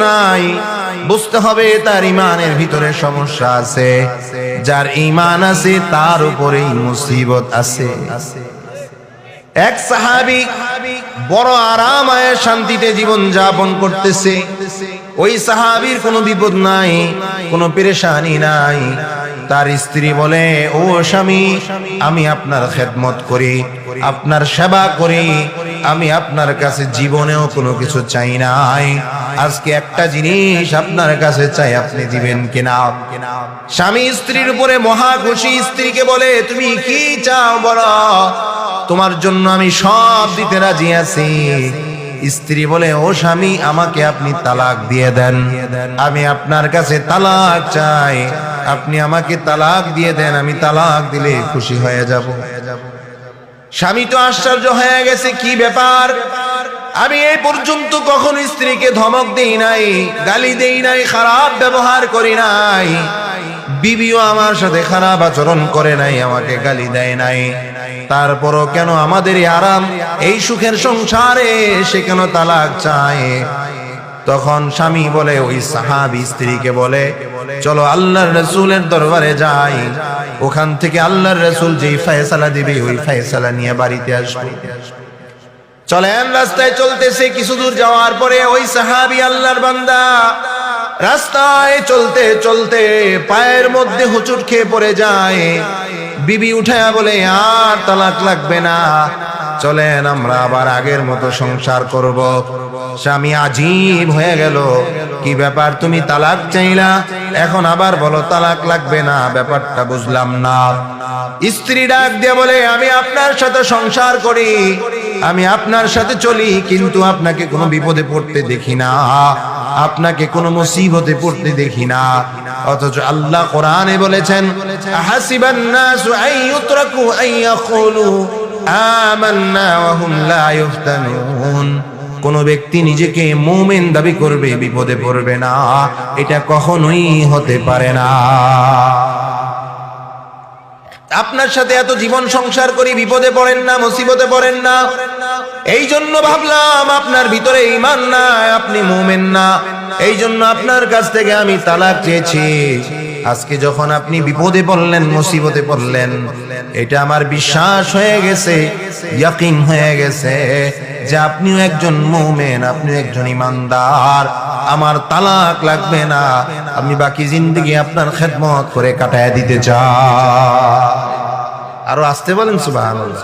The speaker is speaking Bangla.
নাই, বুঝতে হবে তার ঈমানের ভিতরে সমস্যা আছে। যার ঈমান আছে তার উপরেই মুসিবত আছে। এক সাহাবী বড় আরামে শান্তিতে জীবন যাপন করতেছে। ওই সাহাবীর কোনো বিপদ নাই, কোনো পেরেশানি নাই। তার স্ত্রী বলে, ও স্বামী, আমি আপনার খেদমত করি, আপনার সেবা করি, আমি আপনার কাছে জীবনেও কোনো কিছু চাই নাই, আজকে একটা জিনিস আপনার কাছে চাই, আপনি দিবেন কিনা? স্বামী স্ত্রীর উপরে মহা খুশি। স্ত্রীকে বলে, তুমি কি চাও বলো, তোমার জন্য আমি সব দিতে রাজি আছি। স্ত্রী বলে, ও স্বামী, আমাকে আপনি তালাক দিয়ে দেন, আমি আপনার কাছে তালাক চাই, আপনি আমাকে তালাক দিয়ে দেন, আমি তালাক দিলে খুশি হয়ে যাব। স্বামী তো আশ্চর্য হয়ে গেছে, কি ব্যাপার, আমি এই পর্যন্ত কখনো স্ত্রীকে ধমক দেই নাই, গালি দেই নাই, খারাপ ব্যবহার করি নাই, বিবিও আমার সাথে খারাপ আচরণ করে নাই, আমাকে গালি দেয় নাই, তারপরও কেন আমাদের এই আরাম, এই সুখের সংসারে সে কেন তালাক চায়? তখন স্বামী বলে, ওই সাহাবী স্ত্রীকে বলে, চলো আল্লাহর রাসূলের দরবারে যাই, ওখান থেকে আল্লাহর রাসূল যেই ফয়সালা দিবে ওই ফয়সালা নিয়ে বাড়িতে আসবো। চলেন, রাস্তায় চলতেছে, কিছু দূর যাওয়ার পরে ওই সাহাবী আল্লাহর বান্দা রাস্তায় চলতে চলতে পায়ের মধ্যে হোঁচট খেয়ে পড়ে যায়। বিবি উঠায়া বলে, আর তালাক লাগবে না, চলেন আমরা আবার আগের মতো সংসার করব। স্বামী আজীব হয়ে গেল, কি ব্যাপার, তুমি তালাক চাইলা, এখন আবার বলো তালাক লাগবে না, ব্যাপারটা বুঝলাম না। স্ত্রী ডাক দিয়ে বলে, আমি আপনার সাথে সংসার করি, আমি আপনার সাথে চলি, কিন্তু আপনাকে কোনো বিপদে পড়তে দেখি না, আপনাকে কোনো মুসিবতে পড়তে দেখি না। অথচ আল্লাহ কোরআনে বলেছেন, আহাসিবান নাসু আইয়ুতরাকু আইয়াকুলু আমান্না ওয়া হুম লা ইফতানুন। কোন ব্যক্তি নিজেকে মুমিন দাবি করবে, বিপদে পড়বে না, এটা কখনোই হতে পারে না। আপনার সাথে এত জীবন সংসার করি, বিপদে পড়েন না, মুসিবতে পড়েন না, এই জন্য ভাবলাম আপনার ভিতরে ঈমান নাই, আপনি মুমিন না, এই জন্য আপনার কাছ থেকে আমি তালাক চেয়েছি। আজকে যখন আপনি বিপদে পড়লেন, মুসিবতে পড়লেন, এটা আমার বিশ্বাস হয়ে গেছে, ইয়াকিন হয়ে গেছে যে আপনিও একজন মুমিন, আপনিও একজন ঈমানদার, আমার তালাক লাগবে না, আমি বাকি জিন্দেগি আপনার খেদমত করে কাটায় দিতে চাই। আরো আসতে বলেন সুবহানাল্লাহ।